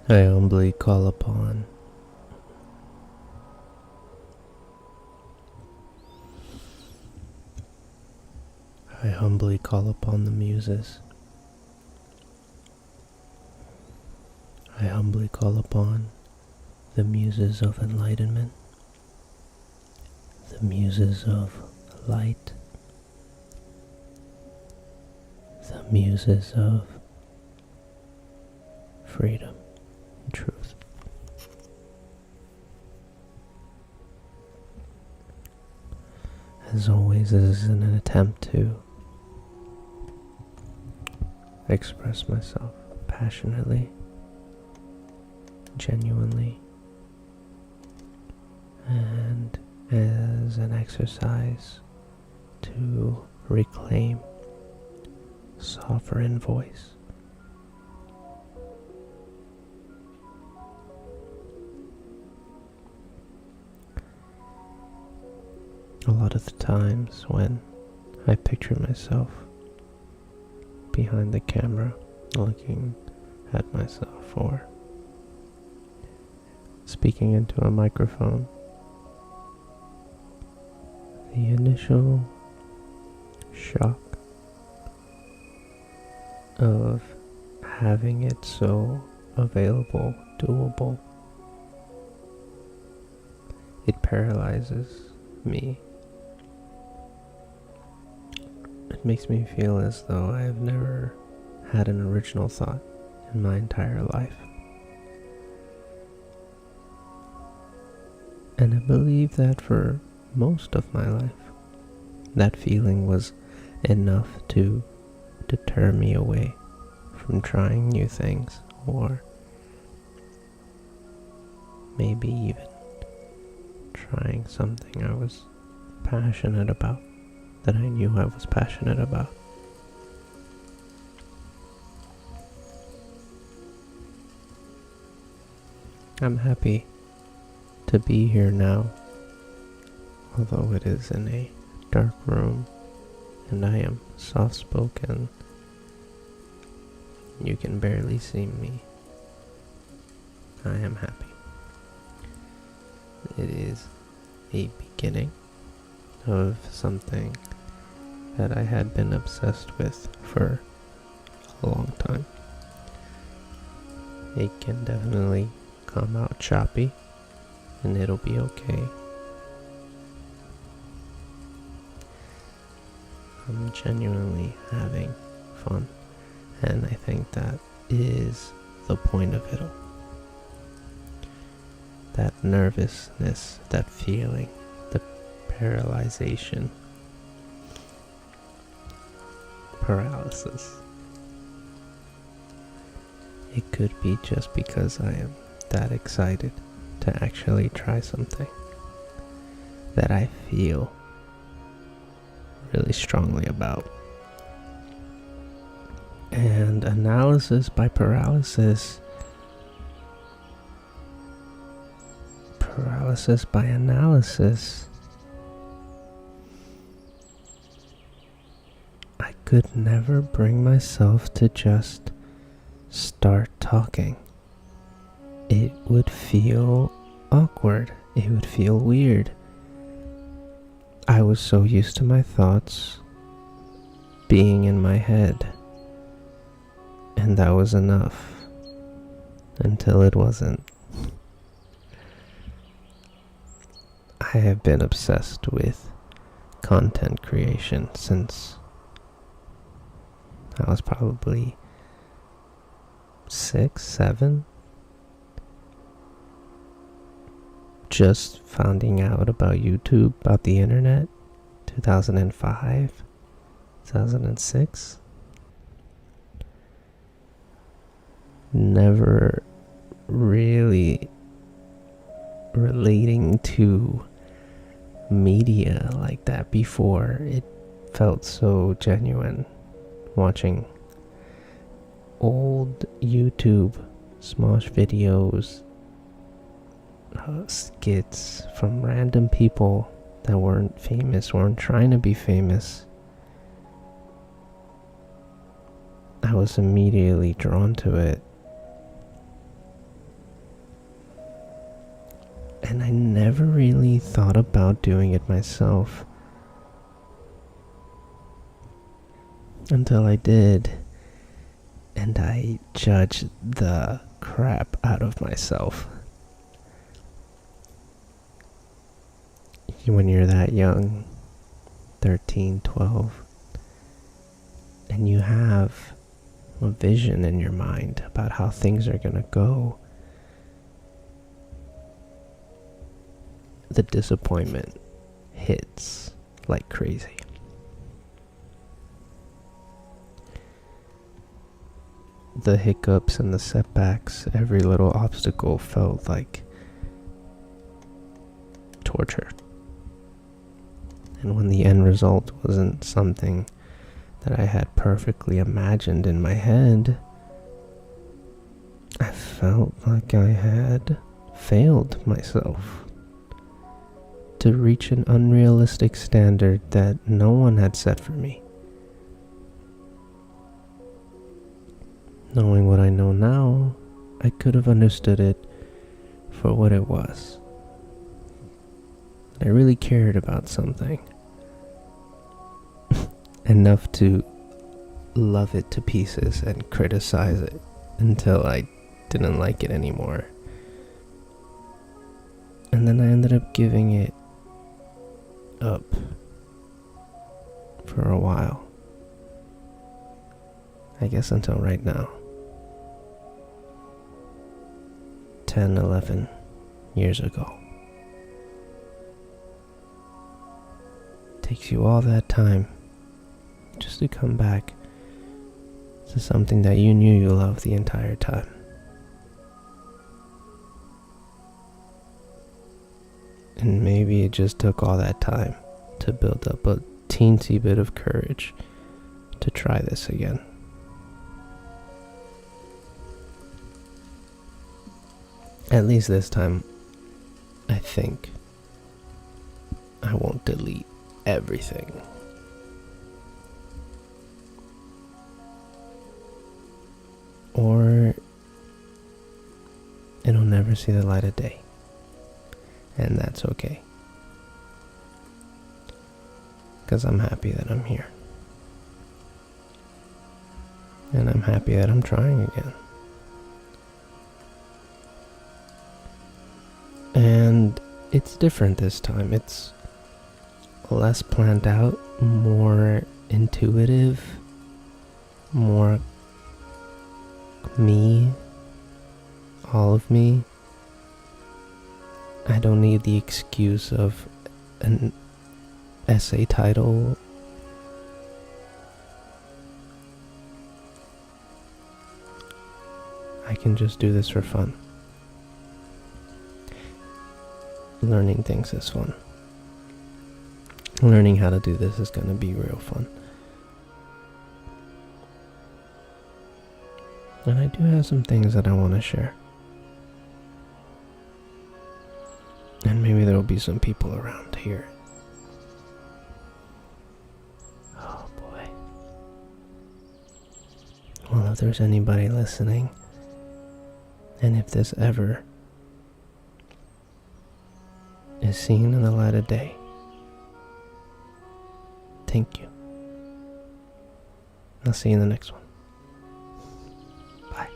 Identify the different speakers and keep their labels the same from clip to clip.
Speaker 1: I humbly call upon I humbly call upon the muses. I humbly call upon the muses of enlightenment, the muses of light, the muses of freedom and truth. As always, this is an attempt to express myself passionately, genuinely, and as an exercise to reclaim sovereign voice. A lot of the times when I picture myself behind the camera looking at myself or speaking into a microphone, the initial shock of having it so available, doable, it paralyzes me. It makes me feel as though I have never had an original thought in my entire life. And I believe that for most of my life, that feeling was enough to deter me away from trying new things, or maybe even trying something I was passionate about, that I knew I was passionate about. I'm happy to be here now, although it is in a dark room and I am soft-spoken. You can barely see me. I am happy. It is a beginning of something that I had been obsessed with for a long time. It can definitely come out choppy, and it'll be okay. I'm genuinely having fun, and I think that is the point of it all. That nervousness, that feeling, the paralyzation, paralysis. It could be just because I am that excited to actually try something that I feel really strongly about. And analysis by paralysis, paralysis by analysis, I could never bring myself to just start talking. It would feel awkward. It would feel weird. I was so used to my thoughts being in my head, and that was enough until it wasn't. I have been obsessed with content creation since I was probably 6, 7. Just finding out about YouTube, about the internet, 2005, 2006. Never really relating to media like that before. It felt so genuine watching old YouTube Smosh videos, skits from random people that weren't famous, weren't trying to be famous. I was immediately drawn to it. And I never really thought about doing it myself until I did, and I judged the crap out of myself. When you're that young, 13, 12, and you have a vision in your mind about how things are gonna go, the disappointment hits like crazy. The hiccups and the setbacks, every little obstacle felt like torture. And when the end result wasn't something that I had perfectly imagined in my head, I felt like I had failed myself to reach an unrealistic standard that no one had set for me. Knowing what I know now, I could have understood it for what it was. I really cared about something enough to love it to pieces and criticize it until I didn't like it anymore. And then I ended up giving it up for a while. I guess until right now. 10, 11 years ago. Takes you all that time just to come back to something that you knew you loved the entire time. And maybe it just took all that time to build up a teensy bit of courage to try this again. At least this time, I think I won't delete everything. Or it'll never see the light of day. And that's okay. Because I'm happy that I'm here. And I'm happy that I'm trying again. And it's different this time. It's less planned out, more intuitive, more me, all of me. I don't need the excuse of an essay title. I can just do this for fun. Learning things is fun. Learning how to do this is going to be real fun. And I do have some things that I want to share. And maybe there will be some people around here. Oh boy. Well, if there's anybody listening, and if this ever is seen in the light of day, thank you. I'll see you in the next one. Bye.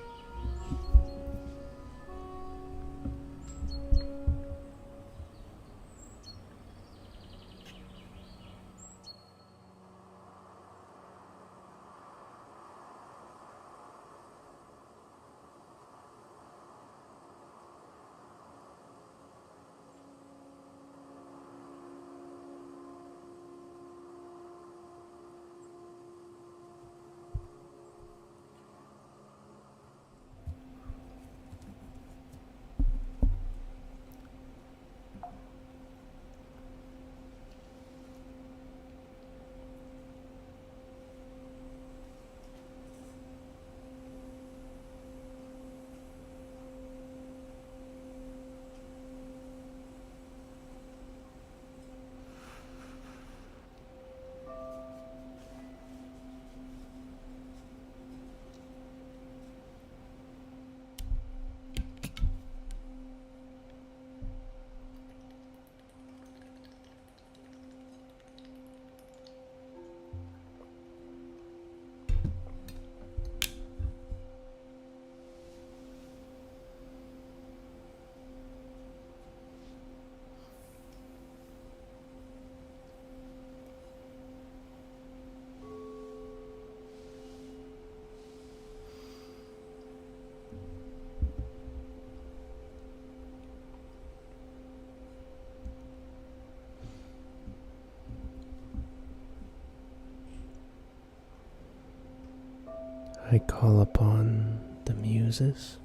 Speaker 1: I call upon the muses.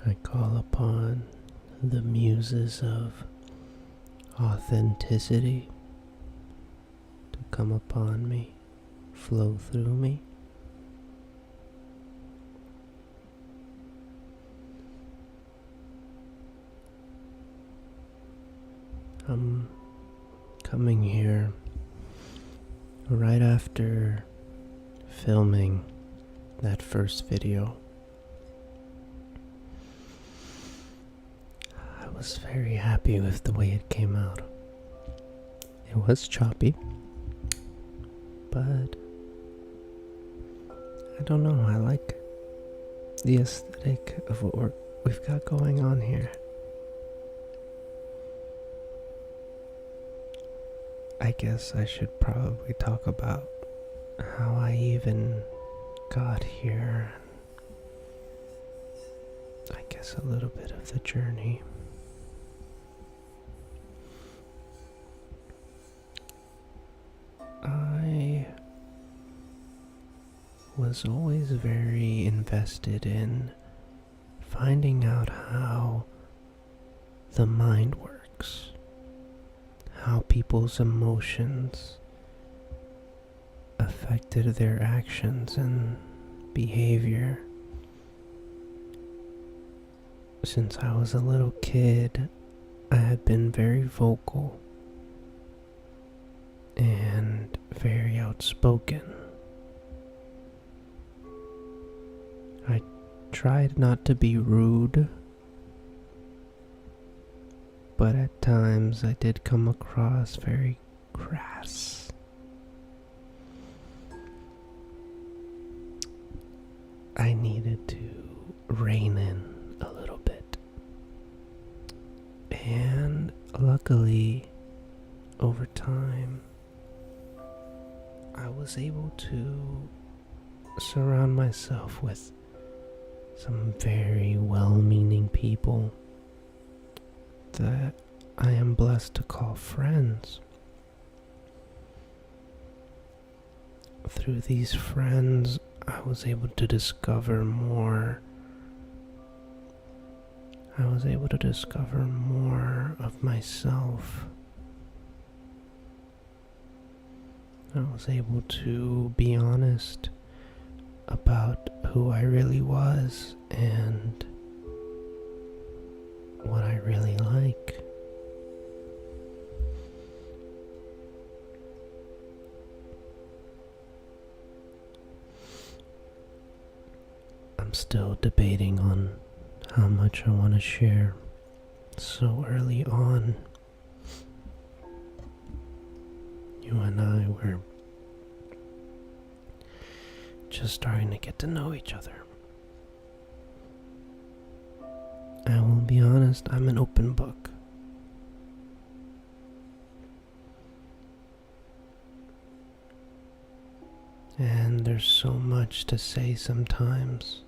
Speaker 1: I call upon the muses of authenticity to come upon me, flow through me. I'm coming here right after filming that first video. I was very happy with the way it came out. It was choppy, but I don't know, I like the aesthetic of what we've got going on here. I guess I should probably talk about how I even got here. I guess a little bit of the journey. I was always very invested in finding out how the mind works, how people's emotions affected their actions and behavior. Since I was a little kid, I had been very vocal and very outspoken. I tried not to be rude, but at times I did come across very crass. I needed to rein in a little bit. And luckily, over time, I was able to surround myself with some very well-meaning people that I am blessed to call friends. Through these friends, I was able to discover more. I was able to discover more of myself. I was able to be honest about who I really was and what I really like. I'm still debating on how much I want to share so early on. You and I were just starting to get to know each other. I will be honest, I'm an open book. And there's so much to say sometimes.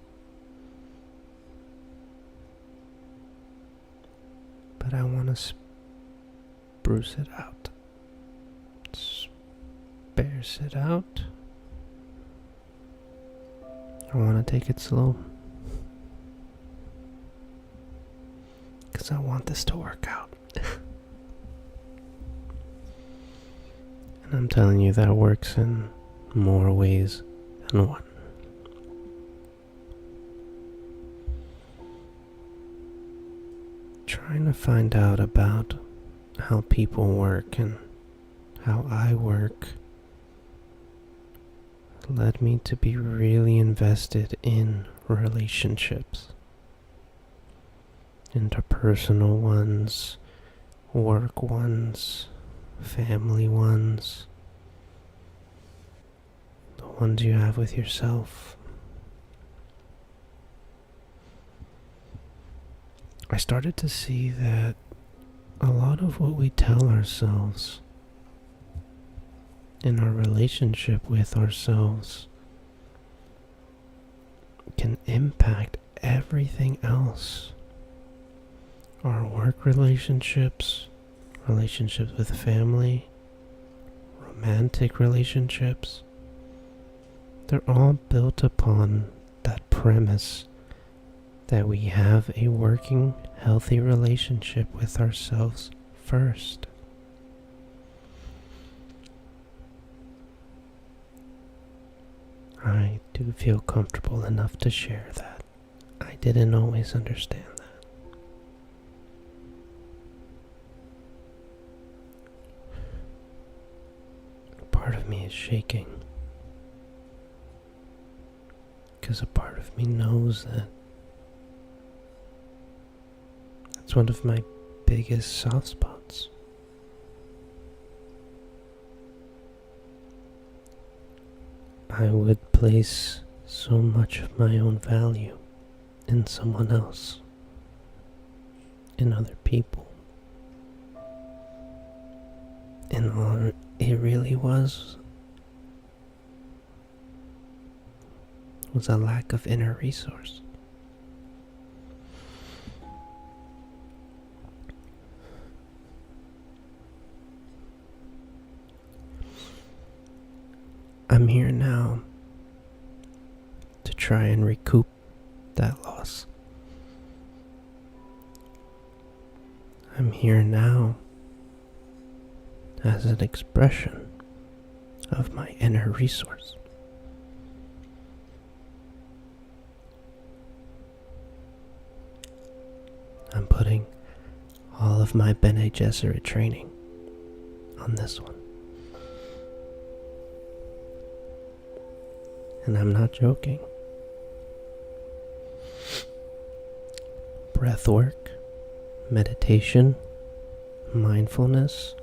Speaker 1: But I want to spruce it out. Sparse it out. I want to take it slow. Because I want this to work out. And I'm telling you, that works in more ways than one. Trying to find out about how people work and how I work led me to be really invested in relationships. Interpersonal ones, work ones, family ones, the ones you have with yourself. I started to see that a lot of what we tell ourselves in our relationship with ourselves can impact everything else. Our work relationships, relationships with family, romantic relationships, they're all built upon that premise that we have a working, healthy relationship with ourselves first. I do feel comfortable enough to share that. I didn't always understand that. Part of me is shaking because a part of me knows that that's one of my biggest soft spots. I would place so much of my own value in someone else, in other people. And all it really was a lack of inner resource. I'm here now to try and recoup that loss. I'm here now as an expression of my inner resource. I'm putting all of my Bene Gesserit training on this one. And I'm not joking. Breath work, meditation, mindfulness,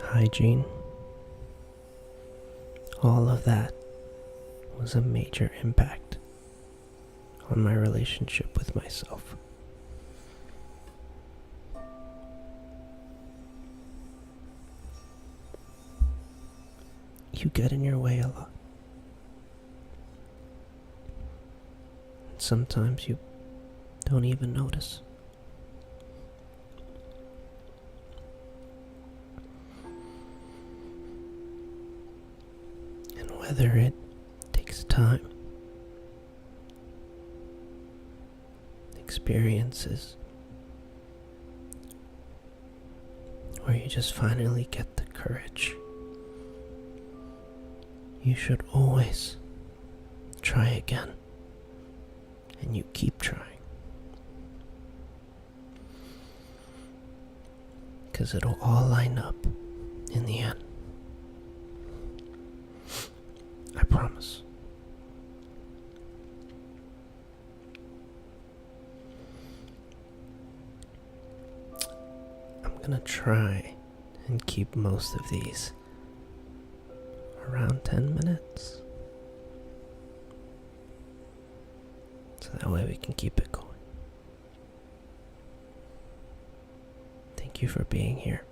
Speaker 1: hygiene, all of that was a major impact on my relationship with myself. You get in your way a lot. Sometimes you don't even notice. And whether it takes time, experiences, or you just finally get the courage, you should always try again. And you keep trying. Because it'll all line up in the end. I promise. I'm gonna try and keep most of these around 10 minutes. So that way we can keep it going. Thank you for being here,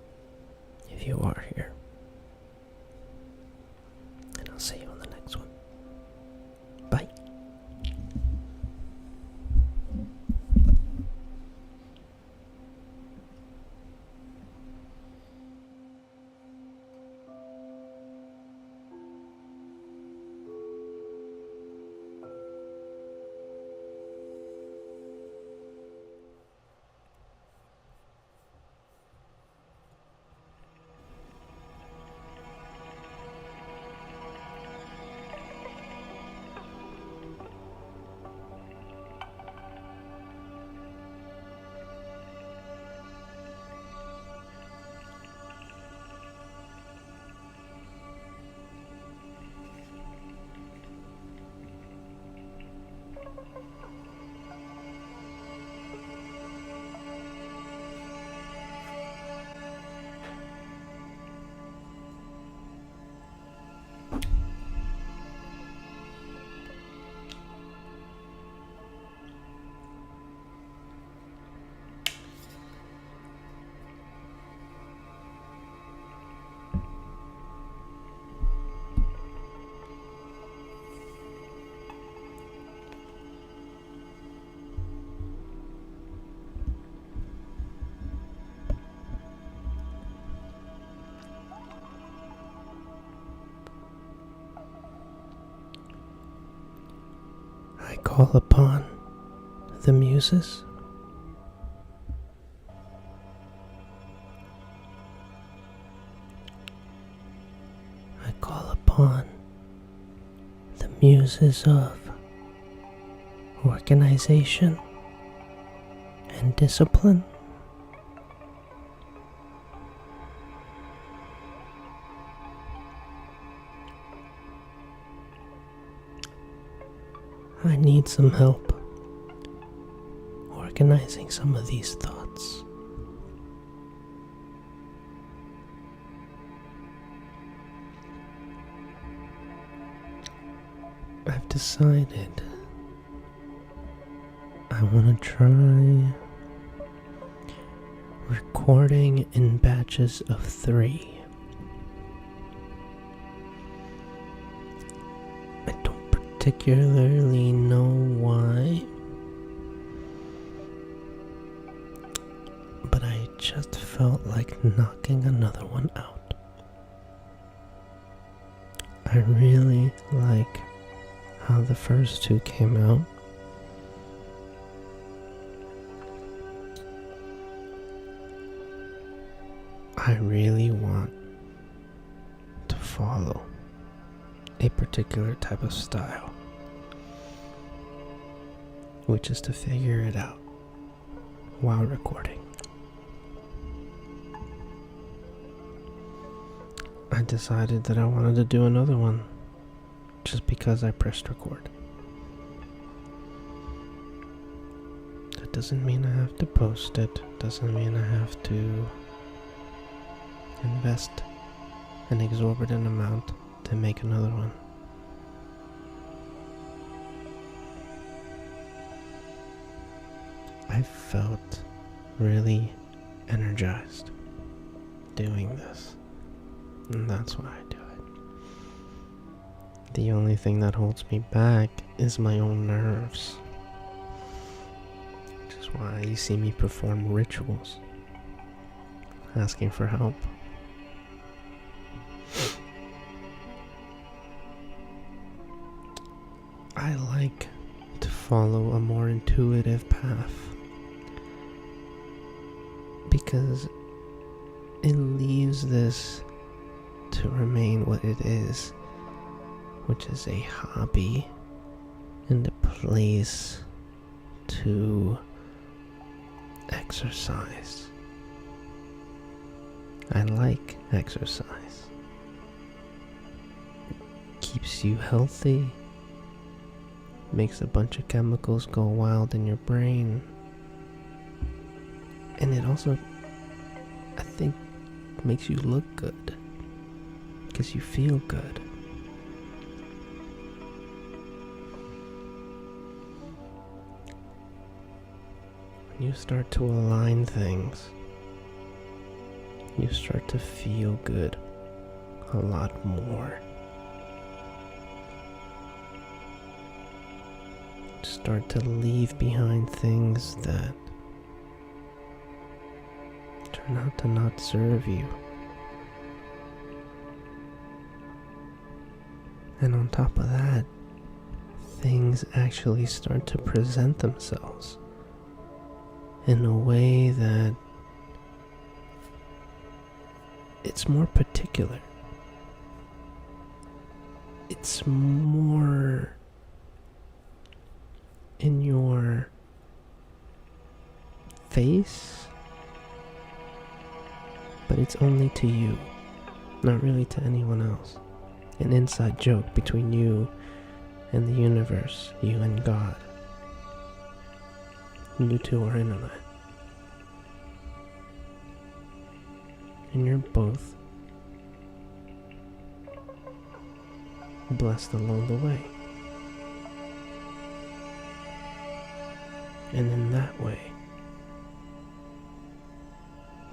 Speaker 1: if you are here. And I'll see you on the next one. Bye. call upon the muses. I call upon the muses of organization and discipline. I need some help organizing some of these thoughts. I've decided I want to try recording in batches of 3. I don't particularly know why, but I just felt like knocking another one out. I really like how the first 2 came out. I really want to follow a particular type of style, which is to figure it out while recording. I decided that I wanted to do another one just because I pressed record. That doesn't mean I have to post it, doesn't mean I have to invest an exorbitant amount to make another one. I felt really energized doing this, and that's why I do it. The only thing that holds me back is my own nerves, which is why you see me perform rituals, asking for help. I like to follow a more intuitive path because it leaves this to remain what it is, which is a hobby and a place to exercise. I like exercise. It keeps you healthy, makes a bunch of chemicals go wild in your brain, and it also, I think, makes you look good because you feel good. When you start to align things, you start to feel good a lot more. Start to leave behind things that turn out to not serve you. And on top of that, things actually start to present themselves in a way that it's more particular. It's more in your face, but it's only to you, not really to anyone else. An inside joke between you and the universe, you and God. You two are in on it. And you're both blessed along the way. And in that way,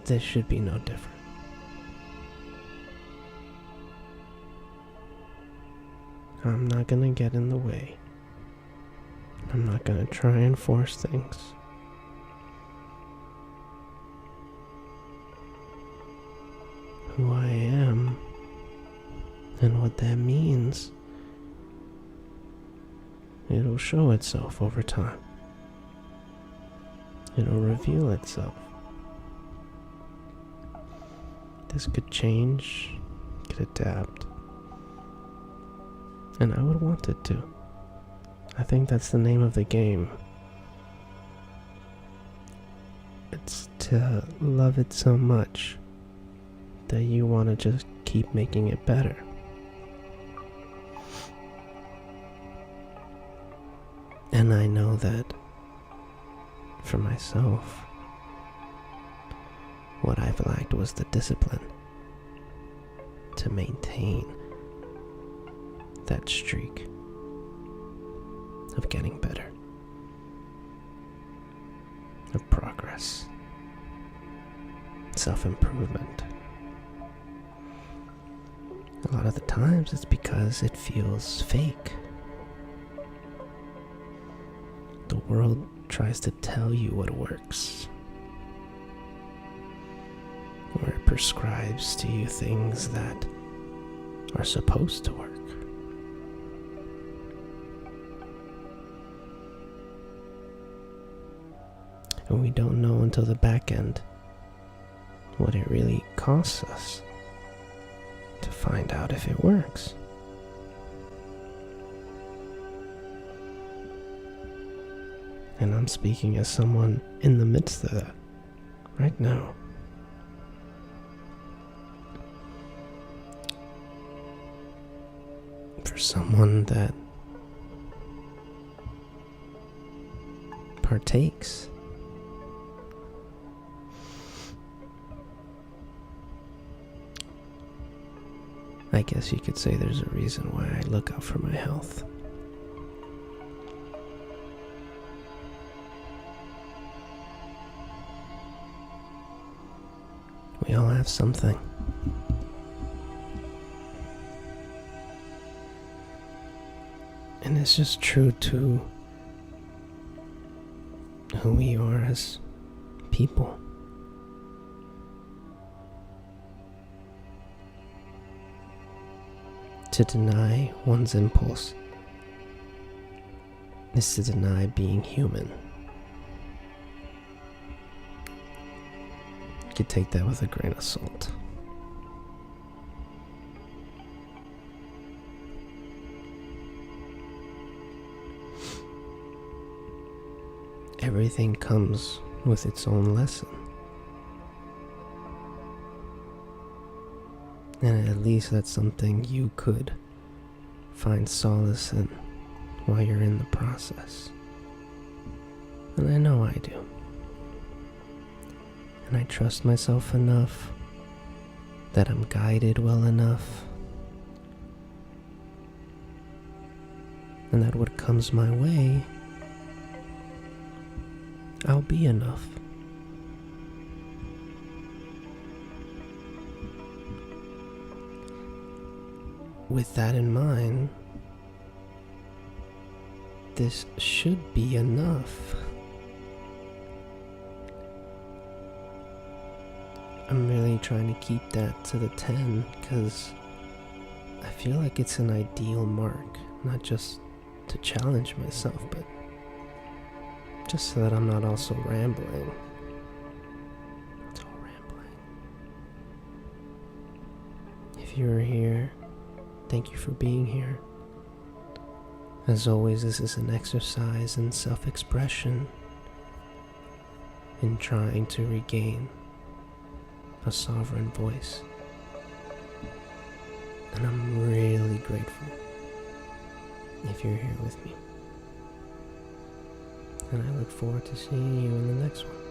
Speaker 1: this should be no different. I'm not gonna get in the way. I'm not gonna try and force things. Who I am and what that means It'll show itself over time. It'll reveal itself. This could change, could adapt, and I would want it to. I think that's the name of the game. It's to love it so much that you want to just keep making it better. And I know that for myself, what I've lacked was the discipline to maintain that streak of getting better, of progress, self-improvement. A lot of the times it's because it feels fake. The world tries to tell you what works, or it prescribes to you things that are supposed to work. And we don't know until the back end what it really costs us to find out if it works. And I'm speaking as someone in the midst of that right now. For someone that partakes, I guess you could say there's a reason why I look out for my health. We all have something. And it's just true to who we are as people. To deny one's impulse is to deny being human. You could take that with a grain of salt. Everything comes with its own lesson. And at least that's something you could find solace in while you're in the process. And I know I do. And I trust myself enough that I'm guided well enough, and that what comes my way, I'll be enough. With that in mind, this should be enough. I'm really trying to keep that to the 10 because I feel like it's an ideal mark, not just to challenge myself, but just so that I'm not also rambling. It's all rambling. If you're here, thank you for being here. As always, this is an exercise in self-expression, in trying to regain a sovereign voice. And I'm really grateful if you're here with me. And I look forward to seeing you in the next one.